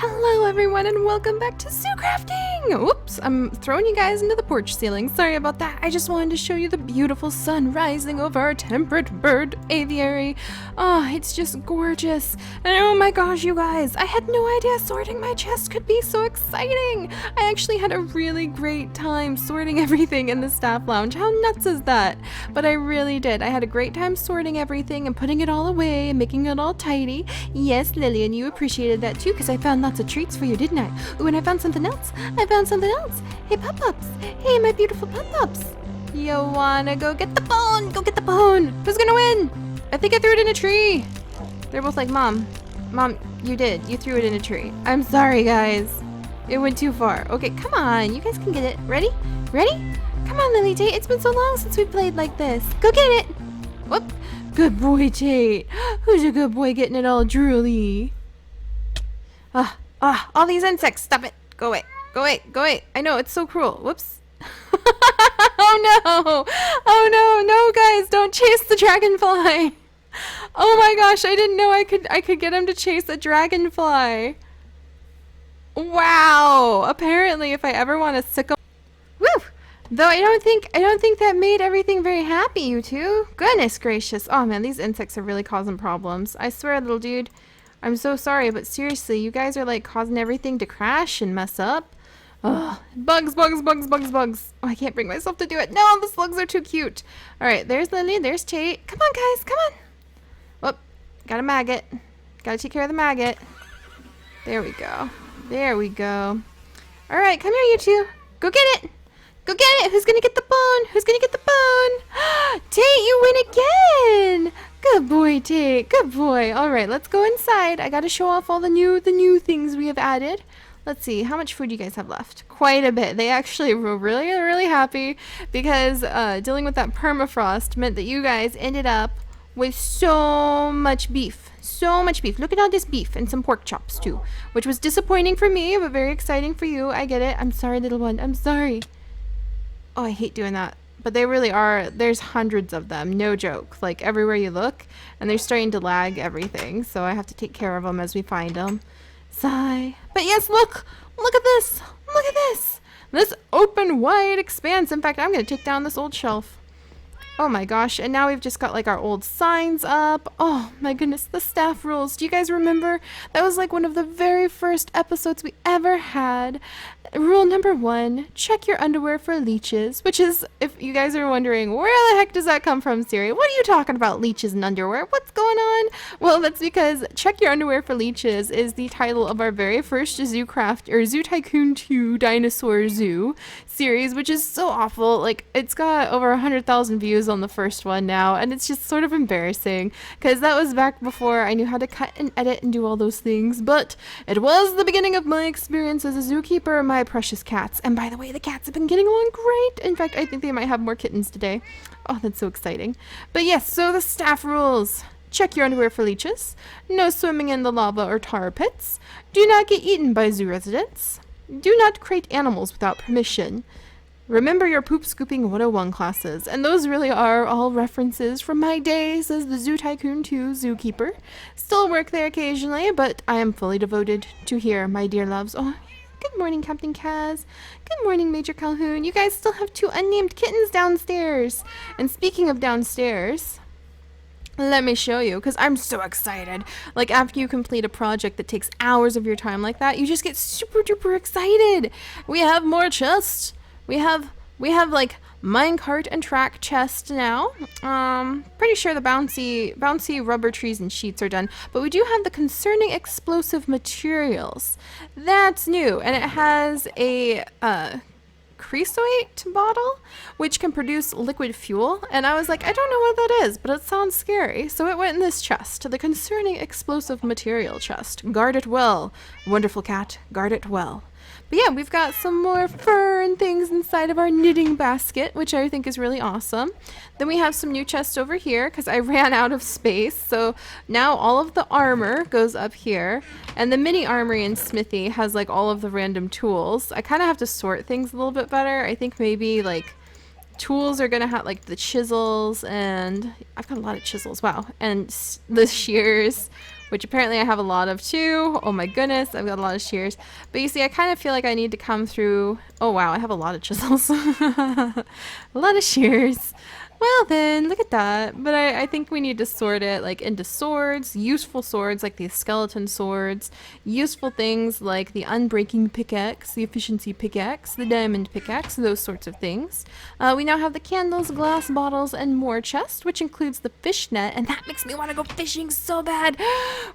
Hello everyone and welcome back to zoo crafting! Whoops, I'm throwing you guys into the porch ceiling. Sorry about that. I just wanted to show you the beautiful sun rising over our temperate bird aviary. Oh, it's just gorgeous. And oh my gosh, you guys, I had no idea sorting my chest could be so exciting. I actually had a really great time sorting everything in the staff lounge. How nuts is that? But I really did. I had a great time sorting everything and putting it all away and making it all tidy. Yes, Lillian, you appreciated that too because I found lots of treats for you, didn't I? Ooh, and I found something else. Hey, pup-ups. Hey, my beautiful pup-ups. You wanna go get the bone? Go get the bone. Who's gonna win? I think I threw it in a tree. They're both like, Mom, you did. You threw it in a tree. I'm sorry, guys. It went too far. Okay, come on. You guys can get it. Ready? Ready? Come on, Lily Tate. It's been so long since we played like this. Go get it. Whoop. Good boy, Tate. Who's a good boy getting it all drooly? All these insects. Stop it. Go away. Go away. Go away. I know, it's so cruel. Whoops. Oh no. Oh no, guys, don't chase the dragonfly. Oh my gosh, I didn't know I could get him to chase a dragonfly. Wow. Apparently, if I ever want to sickle. Woo! Though I don't think that made everything very happy, you two. Goodness gracious. Oh man, these insects are really causing problems. I swear, little dude. I'm so sorry, but seriously, you guys are like causing everything to crash and mess up. Ugh. Bugs. Oh, I can't bring myself to do it. No, the slugs are too cute. All right, there's Lily, there's Tate. Come on, guys, come on. Whoop, got a maggot. Gotta take care of the maggot. There we go. There we go. All right, come here, you two. Go get it. Go get it. Who's gonna get the bone? Who's gonna get the bone? Tate, you win again. Good boy, Tate. Good boy. All right, let's go inside. I gotta show off all the new things we have added. Let's see, how much food do you guys have left? Quite a bit. They actually were really happy because dealing with that permafrost meant that you guys ended up with so much beef. So much beef. Look at all this beef and some pork chops too, which was disappointing for me, but very exciting for you. I get it. I'm sorry, little one. I'm sorry. Oh, I hate doing that. But they really are. There's hundreds of them. No joke. Like everywhere you look. And they're starting to lag everything. So I have to take care of them as we find them. Sigh. But yes, look. Look at this. Look at this. This open, wide expanse. In fact, I'm going to take down this old shelf. Oh my gosh. And now we've just got like our old signs up. Oh my goodness. The staff rules. Do you guys remember? That was like one of the very first episodes we ever had. Rule number 1, check your underwear for leeches, which is, if you guys are wondering, where the heck does that come from, Seri? What are you talking about, leeches and underwear? What's going on? Well, that's because check your underwear for leeches is the title of our very first Zoo Tycoon 2 Dinosaur Zoo series, which is so awful. Like, it's got over 100,000 views on the first one now, and it's just sort of embarrassing, because that was back before I knew how to cut and edit and do all those things, but it was the beginning of my experience as a zookeeper. My precious cats. And by the way, the cats have been getting along great. In fact, I think they might have more kittens today. Oh, that's so exciting. But yes, so the staff rules. Check your underwear for leeches. No swimming in the lava or tar pits. Do not get eaten by zoo residents. Do not crate animals without permission. Remember your poop scooping 101 classes. And those really are all references from my days as the Zoo Tycoon 2 zookeeper. Still work there occasionally, but I am fully devoted to here, my dear loves. Oh, good morning, Captain Kaz. Good morning, Major Calhoun. You guys still have 2 unnamed kittens downstairs. And speaking of downstairs, let me show you, because I'm so excited. Like, after you complete a project that takes hours of your time like that, you just get super duper excited. We have more chests. We have like minecart and track chest now. Pretty sure the bouncy rubber trees and sheets are done, but we do have the concerning explosive materials. That's new, and it has a creosote bottle which can produce liquid fuel, and I was like, I don't know what that is, but it sounds scary, so it went in this chest, the concerning explosive material chest. Guard it well, wonderful cat, guard it well. But yeah, we've got some more fur and things inside of our knitting basket, which I think is really awesome. Then we have some new chests over here because I ran out of space. So now all of the armor goes up here. And the mini armory and smithy has like all of the random tools. I kind of have to sort things a little bit better. I think maybe like tools are going to have like the chisels, and I've got a lot of chisels. Wow. And the shears. which apparently I have a lot of too. Oh my goodness, I've got a lot of shears. But you see, I kind of feel like I need to come through. Oh wow, I have a lot of chisels. A lot of shears. Well then, look at that. But I think we need to sort it like into swords, useful swords like these skeleton swords, useful things like the unbreaking pickaxe, the efficiency pickaxe, the diamond pickaxe, those sorts of things. We now have the candles, glass bottles, and more chest, which includes the fish net, and that makes me want to go fishing so bad.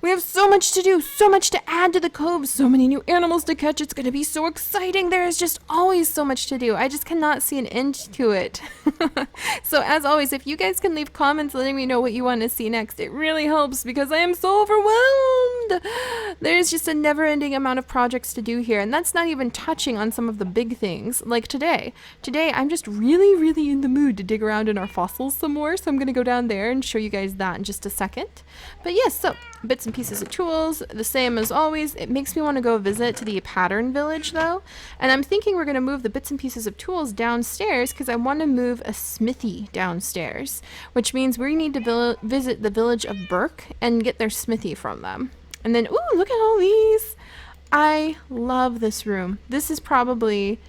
We have so much to do, so much to add to the cove, so many new animals to catch. It's going to be so exciting. There is just always so much to do. I just cannot see an end to it. So as always, if you guys can leave comments letting me know what you want to see next, it really helps because I am so overwhelmed. There's just a never-ending amount of projects to do here, and that's not even touching on some of the big things like today. Today I'm just really in the mood to dig around in our fossils some more, so I'm going to go down there and show you guys that in just a second. But yes, so bits and pieces of tools, the same as always. It makes me want to go visit to the pattern village though, and I'm thinking we're going to move the bits and pieces of tools downstairs because I want to move a smithy downstairs, which means we need to visit the village of Burke and get their smithy from them. And then, ooh, look at all these. I love this room. This is probably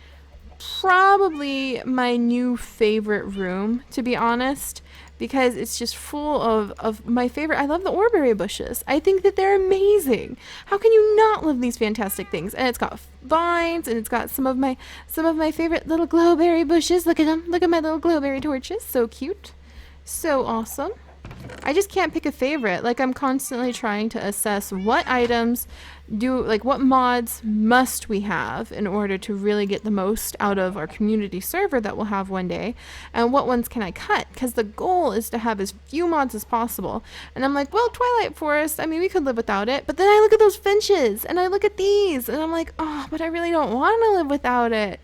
my new favorite room, to be honest, because it's just full of my favorite. I love the orberry bushes. I think that they're amazing. How can you not love these fantastic things? And it's got vines, and it's got some of my favorite little glowberry bushes. Look at them. Look at my little glowberry torches. So cute. So awesome. I just can't pick a favorite. Like, I'm constantly trying to assess what items what mods must we have in order to really get the most out of our community server that we'll have one day, and what ones can I cut, because the goal is to have as few mods as possible. And I'm like, well, Twilight Forest, I mean, we could live without it, but then I look at those finches and I look at these and I'm like, oh, but I really don't want to live without it.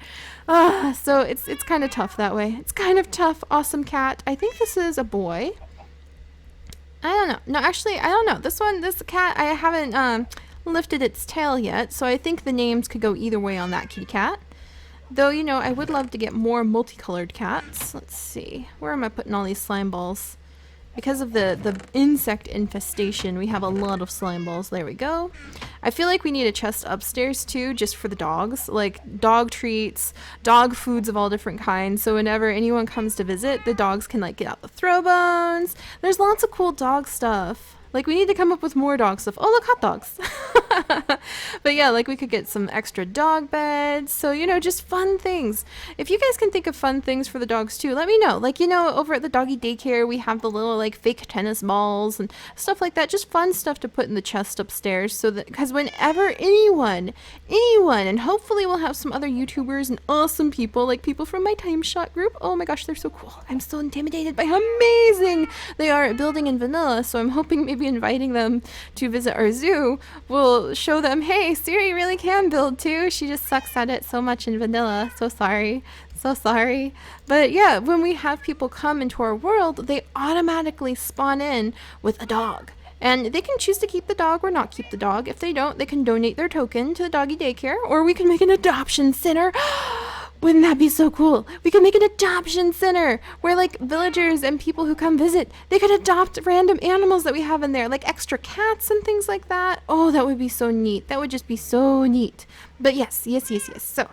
So it's kind of tough that way. It's kind of tough. Awesome cat. I think this is a boy. I don't know. No, actually, I don't know. This cat, I haven't lifted its tail yet, so I think the names could go either way on that kitty cat. Though, you know, I would love to get more multicolored cats. Let's see. Where am I putting all these slime balls? Because of the insect infestation, we have a lot of slime balls. There we go. I feel like we need a chest upstairs too, just for the dogs. Like dog treats, dog foods of all different kinds. So whenever anyone comes to visit, the dogs can like get out the throw bones. There's lots of cool dog stuff. Like, we need to come up with more dog stuff. Oh, look, hot dogs. But yeah, like, we could get some extra dog beds. So, you know, just fun things. If you guys can think of fun things for the dogs too, let me know. Like, you know, over at the doggy daycare, we have the little, like, fake tennis balls and stuff like that. Just fun stuff to put in the chest upstairs. So that, because whenever anyone, and hopefully we'll have some other YouTubers and awesome people, like people from my Time Shot group. Oh my gosh, they're so cool. I'm so intimidated by how amazing they are at building in vanilla. So I'm hoping maybe inviting them to visit our zoo will show them, hey, Seri really can build too. She just sucks at it so much in vanilla. So sorry. But yeah, when we have people come into our world, they automatically spawn in with a dog. And they can choose to keep the dog or not keep the dog. If they don't, they can donate their token to the doggy daycare, or we can make an adoption center. Wouldn't that be so cool? We could make an adoption center where, like, villagers and people who come visit, they could adopt random animals that we have in there, like extra cats and things like that. Oh, that would be so neat. That would just be so neat. But yes. So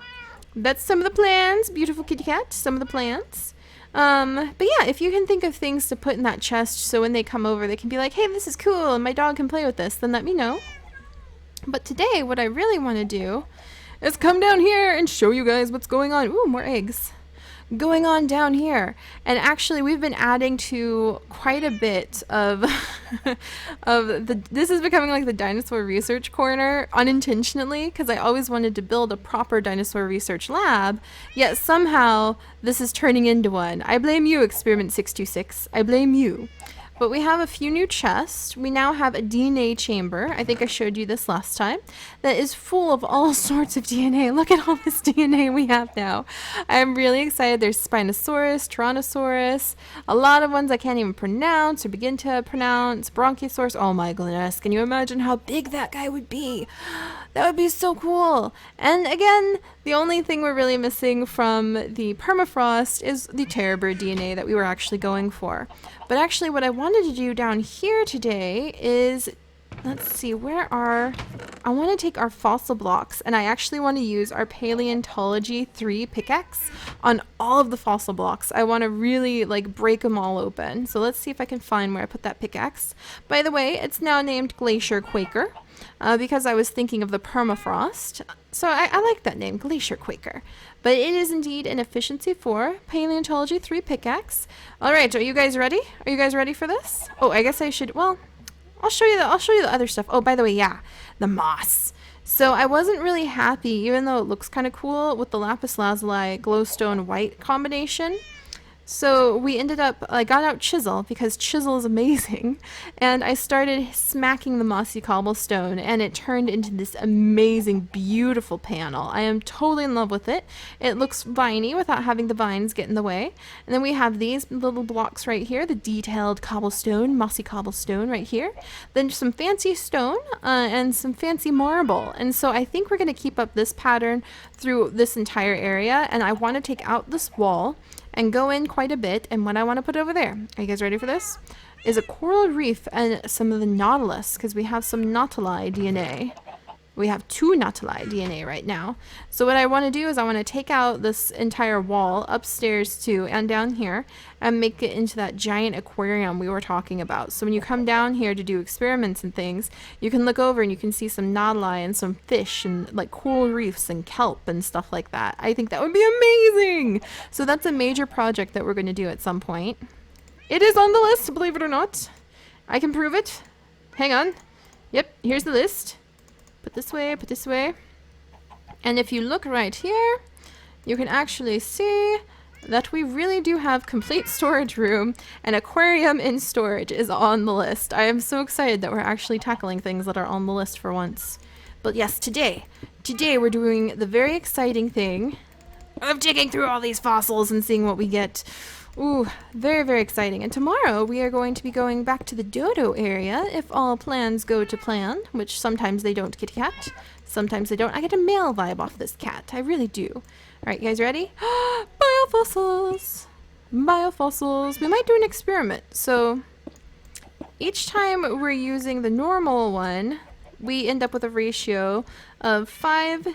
that's some of the plans. Beautiful kitty cat. Some of the plans. But yeah, if you can think of things to put in that chest so when they come over, they can be like, hey, this is cool and my dog can play with this, then let me know. But today, what I really want to do is come down here and show you guys what's going on. Ooh, more eggs. Going on down here. And actually, we've been adding to quite a bit of this is becoming like the dinosaur research corner unintentionally, because I always wanted to build a proper dinosaur research lab, yet somehow this is turning into one. I blame you, Experiment 626. I blame you. But we have a few new chests. We now have a DNA chamber. I think I showed you this last time. That is full of all sorts of DNA. Look at all this DNA we have now. I'm really excited. There's Spinosaurus, Tyrannosaurus, a lot of ones I can't even pronounce or begin to pronounce. Bronchiosaurus. Oh my goodness. Can you imagine how big that guy would be? That would be so cool. And again, the only thing we're really missing from the permafrost is the terror bird DNA that we were actually going for. But actually what I wanted to do down here today is let's see, I want to take our fossil blocks, and I actually want to use our Paleontology 3 pickaxe on all of the fossil blocks. I want to really like break them all open. So let's see if I can find where I put that pickaxe. By the way, it's now named Glacier Quaker because I was thinking of the permafrost. So I like that name, Glacier Quaker. But it is indeed an efficiency 4 Paleontology 3 pickaxe. All right, are you guys ready? Are you guys ready for this? Oh, I guess I should, well, I'll show you the other stuff. Oh, by the way, yeah, the moss. So I wasn't really happy, even though it looks kind of cool, with the lapis lazuli glowstone white combination. So we ended up, I got out chisel because chisel is amazing, and I started smacking the mossy cobblestone, and it turned into this amazing, beautiful panel. I am totally in love with it. It looks viney without having the vines get in the way. And then we have these little blocks right here, the detailed cobblestone, mossy cobblestone right here. Then some fancy stone and some fancy marble. And so I think we're going to keep up this pattern through this entire area, and I want to take out this wall and go in quite a bit. And what I want to put over there, are you guys ready for this? Is a coral reef and some of the nautilus, because we have some nautili DNA. We have 2 nautili DNA right now. So what I want to do is I want to take out this entire wall upstairs too and down here and make it into that giant aquarium we were talking about. So when you come down here to do experiments and things, you can look over and you can see some nautili and some fish and like coral reefs and kelp and stuff like that. I think that would be amazing. So that's a major project that we're going to do at some point. It is on the list, believe it or not. I can prove it. Hang on. Yep, here's the list. Put this way. And if you look right here, you can actually see that we really do have complete storage room, and aquarium in storage is on the list. I am so excited that we're actually tackling things that are on the list for once. But yes, today we're doing the very exciting thing of digging through all these fossils and seeing what we get. Ooh, very, very exciting. And tomorrow we are going to be going back to the dodo area if all plans go to plan, which sometimes they don't, kitty cat. Sometimes they don't. I get a male vibe off this cat. I really do. All right, you guys ready? Biofossils. Biofossils. We might do an experiment. So each time we're using the normal one, we end up with a ratio of 5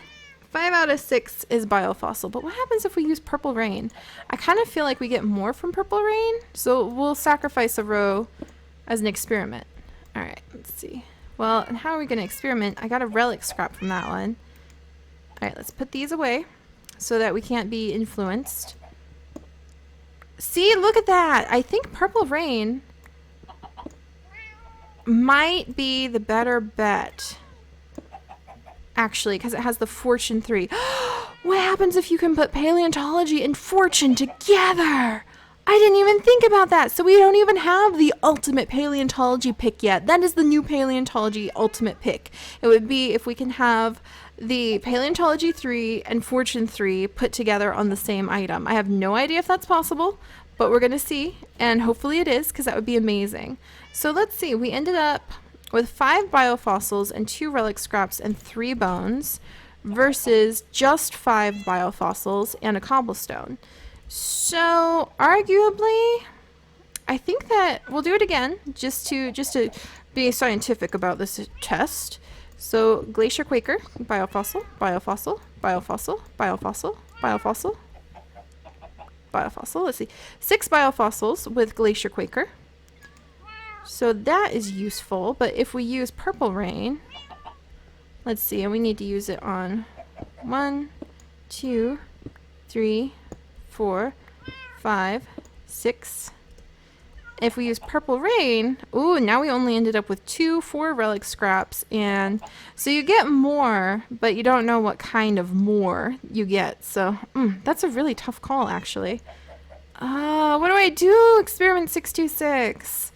out of 6 is biofossil. But what happens if we use purple rain? I kind of feel like we get more from purple rain, so we'll sacrifice a row as an experiment. All right, let's see. Well, and how are we going to experiment? I got a relic scrap from that one. All right, let's put these away so that we can't be influenced. See, look at that. I think purple rain might be the better bet. Actually, because it has the fortune 3. What happens if you can put paleontology and fortune together? I didn't even think about that. So we don't even have the ultimate paleontology pick yet. That is the new paleontology ultimate pick. It would be if we can have the paleontology 3 and fortune 3 put together on the same item. I have no idea if that's possible, but we're going to see. And hopefully it is, because that would be amazing. So let's see. We ended up with 5 biofossils and 2 relic scraps and 3 bones versus just 5 biofossils and a cobblestone. So arguably, I think that we'll do it again just to be scientific about this test. So Glacier Quaker, biofossil, biofossil, biofossil, biofossil, biofossil, biofossil. Let's see, 6 biofossils with Glacier Quaker. So that is useful, but if we use purple rain, let's see, and we need to use it on 1, 2, 3, 4, 5, 6. If we use purple rain, ooh, now we only ended up with 4 relic scraps, and so you get more, but you don't know what kind of more you get. So that's a really tough call, actually. What do I do? Experiment 626.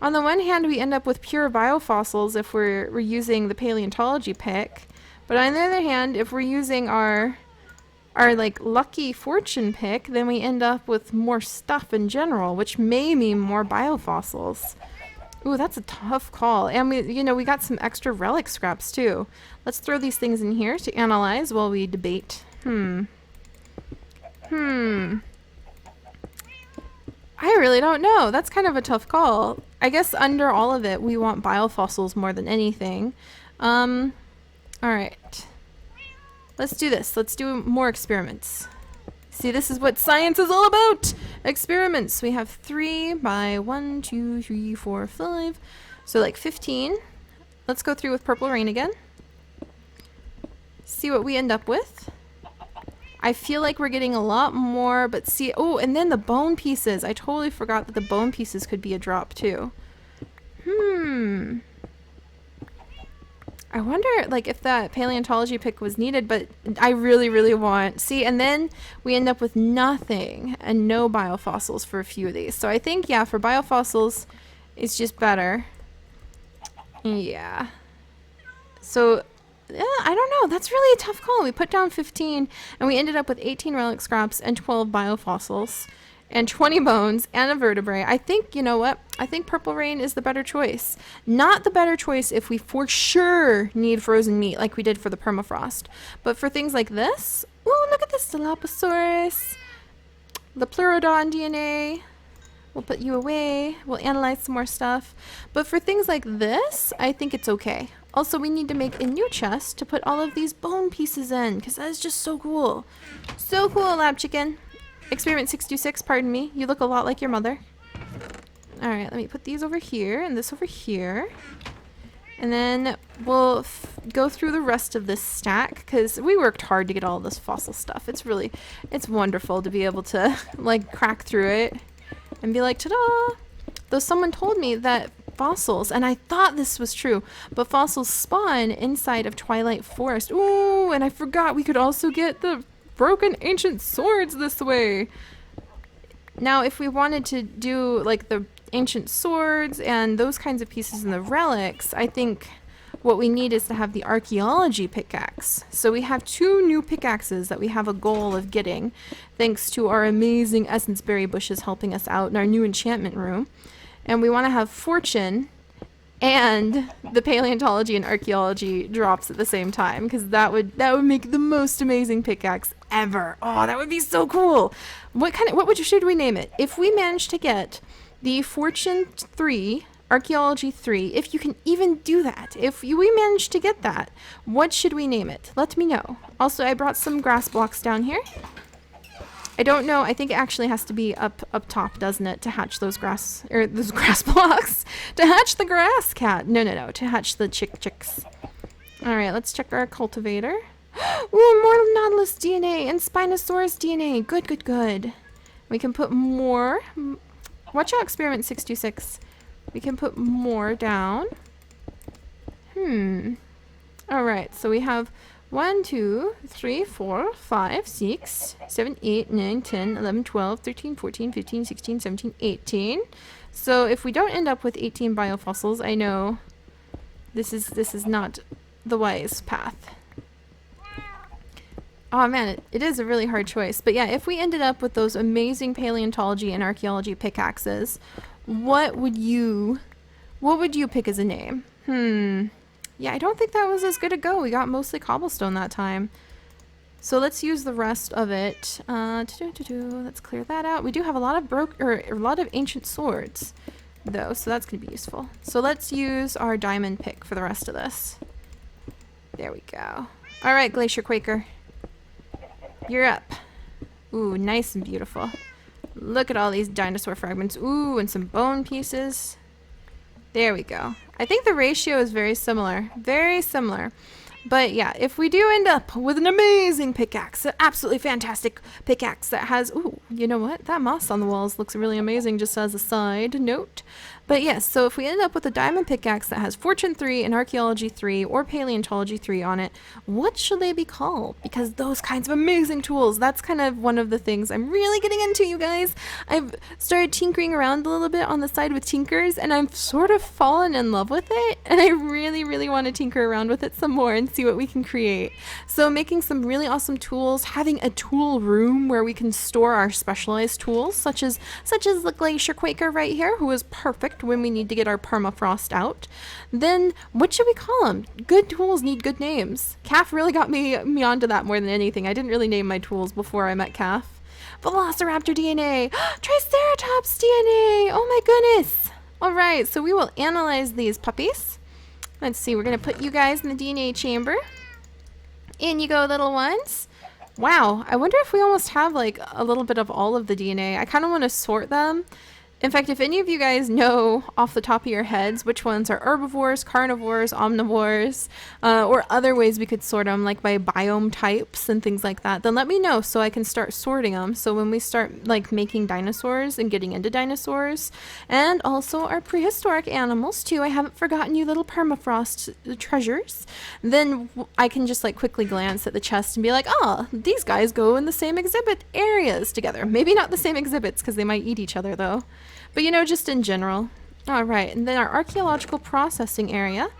On the one hand, we end up with pure biofossils if we're using the paleontology pick. But on the other hand, if we're using our like lucky fortune pick, then we end up with more stuff in general, which may mean more biofossils. Ooh, that's a tough call. And we got some extra relic scraps too. Let's throw these things in here to analyze while we debate. I really don't know. That's kind of a tough call. I guess under all of it, we want biofossils more than anything. All right. Let's do this. Let's do more experiments. See, this is what science is all about. Experiments. We have 3 by 1, 2, 3, 4, 5. So like 15. Let's go through with purple rain again. See what we end up with. I feel like we're getting a lot more, but see, oh, and then the bone pieces. I totally forgot that the bone pieces could be a drop too. I wonder, like, if that paleontology pick was needed, but I really, really want... See, and then we end up with nothing and no biofossils for a few of these. So I think, yeah, for biofossils, it's just better. Yeah. So, yeah, I don't know. That's really a tough call. We put down 15, and we ended up with 18 relic scraps and 12 biofossils. And 20 bones and a vertebrae. I think, you know what? I think purple rain is the better choice. Not the better choice if we for sure need frozen meat like we did for the permafrost. But for things like this, ooh, look at this Dilophosaurus. The Pleurodon DNA. We'll put you away. We'll analyze some more stuff. But for things like this, I think it's okay. Also, we need to make a new chest to put all of these bone pieces in, because that is just so cool. So cool, lab chicken. Experiment 626, pardon me. You look a lot like your mother. Alright, let me put these over here and this over here. And then we'll go through the rest of this stack, because we worked hard to get all this fossil stuff. It's wonderful to be able to, like, crack through it and be like, ta-da! Though someone told me that fossils, and I thought this was true, but fossils spawn inside of Twilight Forest. Ooh, and I forgot we could also get the broken ancient swords this way. Now, if we wanted to do like the ancient swords and those kinds of pieces in the relics, I think what we need is to have the archaeology pickaxe. So we have 2 new pickaxes that we have a goal of getting, thanks to our amazing essence berry bushes helping us out in our new enchantment room. And we want to have fortune and the paleontology and archaeology drops at the same time, because that would make the most amazing pickaxe ever. Oh, that would be so cool. What should we name it? If we manage to get the fortune 3, archaeology 3, if you can even do that, if we manage to get that, what should we name it? Let me know. Also, I brought some grass blocks down here. I don't know. I think it actually has to be up top, doesn't it, to hatch those grass blocks, to hatch the grass cat. No, to hatch the chicks. All right, let's check our cultivator. Ooh, more Nautilus DNA and Spinosaurus DNA. Good. We can put more. Watch out, experiment 626. We can put more down. All right, so we have 1, 2, 3, 4, 5, 6, 7, 8, 9, 10, 11, 12, 13, 14, 15, 16, 17, 18. So if we don't end up with 18 biofossils, I know this is not the wise path. Oh man, it is a really hard choice. But yeah, if we ended up with those amazing paleontology and archaeology pickaxes, what would you pick as a name? Yeah, I don't think that was as good a go. We got mostly cobblestone that time. So let's use the rest of it. Let's clear that out. We do have a lot of ancient swords, though, so that's going to be useful. So let's use our diamond pick for the rest of this. There we go. All right, Glacier Quaker. You're up. Ooh, nice and beautiful. Look at all these dinosaur fragments. Ooh, and some bone pieces. There we go. I think the ratio is very similar. Very similar. But yeah, if we do end up with an amazing pickaxe, an absolutely fantastic pickaxe that has... Ooh, you know what? That moss on the walls looks really amazing, just as a side note. But yes, so if we end up with a diamond pickaxe that has Fortune 3 and Archaeology 3 or Paleontology 3 on it, what should they be called? Because those kinds of amazing tools, that's kind of one of the things I'm really getting into, you guys. I've started tinkering around a little bit on the side with tinkers, and I've sort of fallen in love with it, and I really, really want to tinker around with it some more and see what we can create. So making some really awesome tools, having a tool room where we can store our specialized tools, such as the Glacier Quaker right here, who is perfect when we need to get our permafrost out. Then what should we call them? Good tools need good names. Calf really got me onto that more than anything. I didn't really name my tools before I met Calf. Velociraptor DNA. Triceratops DNA. Oh my goodness. All right, so we will analyze these puppies. Let's see, we're going to put you guys in the DNA chamber. In you go, little ones. Wow, I wonder if we almost have like a little bit of all of the DNA. I kind of want to sort them. In fact, if any of you guys know off the top of your heads which ones are herbivores, carnivores, omnivores, or other ways we could sort them, like by biome types and things like that, then let me know so I can start sorting them. So when we start like making dinosaurs and getting into dinosaurs, and also our prehistoric animals too, I haven't forgotten you little permafrost treasures, then I can just like quickly glance at the chest and be like, oh, these guys go in the same exhibit areas together. Maybe not the same exhibits because they might eat each other though. But you know, just in general. All right, and then our archaeological processing area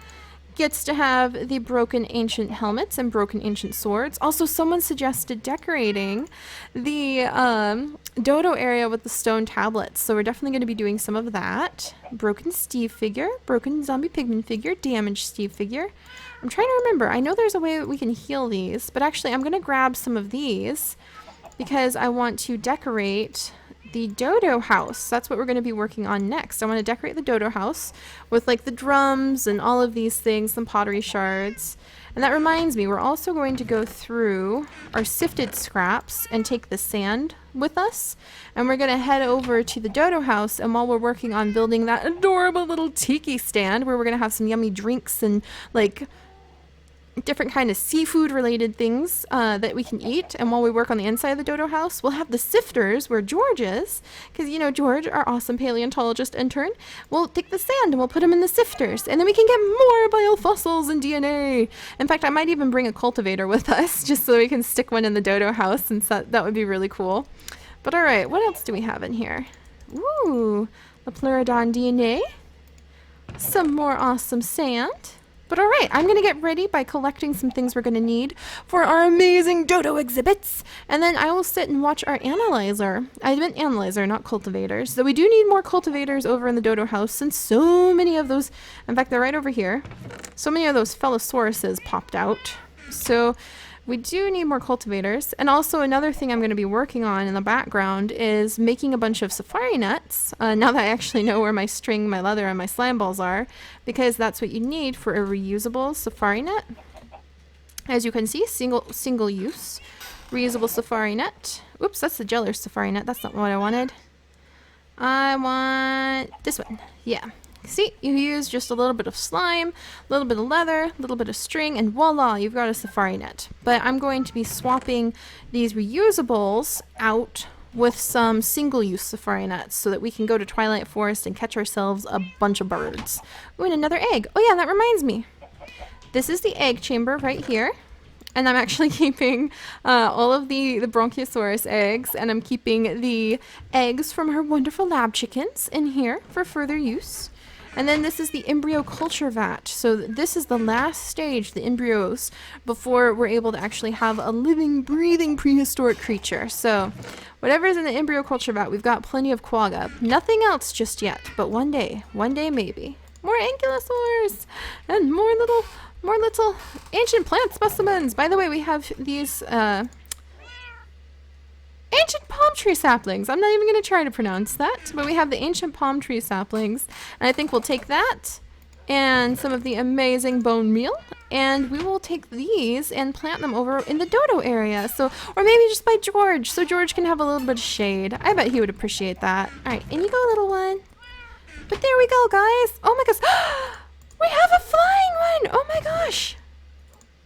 gets to have the broken ancient helmets and broken ancient swords. Also, someone suggested decorating the dodo area with the stone tablets. So we're definitely going to be doing some of that. Broken Steve figure, broken zombie pigman figure, damaged Steve figure. I'm trying to remember. I know there's a way that we can heal these, but actually I'm going to grab some of these because I want to decorate the dodo house. That's what we're going to be working on next. I want to decorate the dodo house with like the drums and all of these things, some pottery shards. And that reminds me, we're also going to go through our sifted scraps and take the sand with us. And we're going to head over to the dodo house, and while we're working on building that adorable little tiki stand where we're going to have some yummy drinks and like different kind of seafood related things that we can eat, and while we work on the inside of the dodo house, we'll have the sifters where George is, because you know George, our awesome paleontologist intern, will take the sand and we'll put them in the sifters, and then we can get more biofossils and DNA. In fact, I might even bring a cultivator with us just so we can stick one in the dodo house, since that would be really cool. But all right, what else do we have in here? Ooh, the pleurodon DNA, some more awesome sand. But all right, I'm going to get ready by collecting some things we're going to need for our amazing dodo exhibits. And then I will sit and watch our analyzer. I meant analyzer, not cultivators. So we do need more cultivators over in the dodo house, since so many of those, in fact, they're right over here. So many of those Phallosauruses popped out. So we do need more cultivators. And also another thing I'm going to be working on in the background is making a bunch of safari nets. Now that I actually know where my string, my leather, and my slime balls are, because that's what you need for a reusable safari net. As you can see, single use reusable safari net. Oops, that's the jeller safari net. That's not what I wanted. I want this one. Yeah. See, you use just a little bit of slime, a little bit of leather, a little bit of string, and voila, you've got a safari net. But I'm going to be swapping these reusables out with some single-use safari nets so that we can go to Twilight Forest and catch ourselves a bunch of birds. Ooh, and another egg. Oh yeah, that reminds me. This is the egg chamber right here. And I'm actually keeping all of the Bronchiosaurus eggs, and I'm keeping the eggs from our wonderful lab chickens in here for further use. And then this is the embryo culture vat. So this is the last stage, the embryos, before we're able to actually have a living, breathing prehistoric creature. So whatever's in the embryo culture vat, we've got plenty of quagga. Nothing else just yet, but one day maybe. More ankylosaurs and more little ancient plant specimens. By the way, we have these ancient palm tree saplings. I'm not even going to try to pronounce that, but we have the ancient palm tree saplings, and I think we'll take that and some of the amazing bone meal, and we will take these and plant them over in the dodo area. So, or maybe just by George, so George can have a little bit of shade. I bet he would appreciate that. All right, in you go, little one. But there we go, guys. Oh my gosh, we have a flying one. Oh my gosh.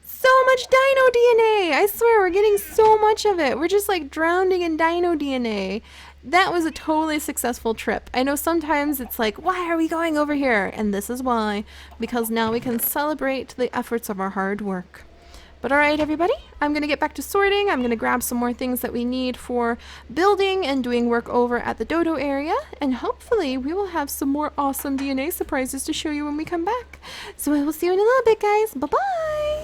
So much dino DNA. I swear we're getting so much of it. We're just like drowning in dino DNA. That was a totally successful trip. I know sometimes it's like, why are we going over here? And this is why, because now we can celebrate the efforts of our hard work. But all right, everybody, I'm going to get back to sorting. I'm going to grab some more things that we need for building and doing work over at the dodo area. And hopefully we will have some more awesome DNA surprises to show you when we come back. So I will see you in a little bit, guys. Bye-bye.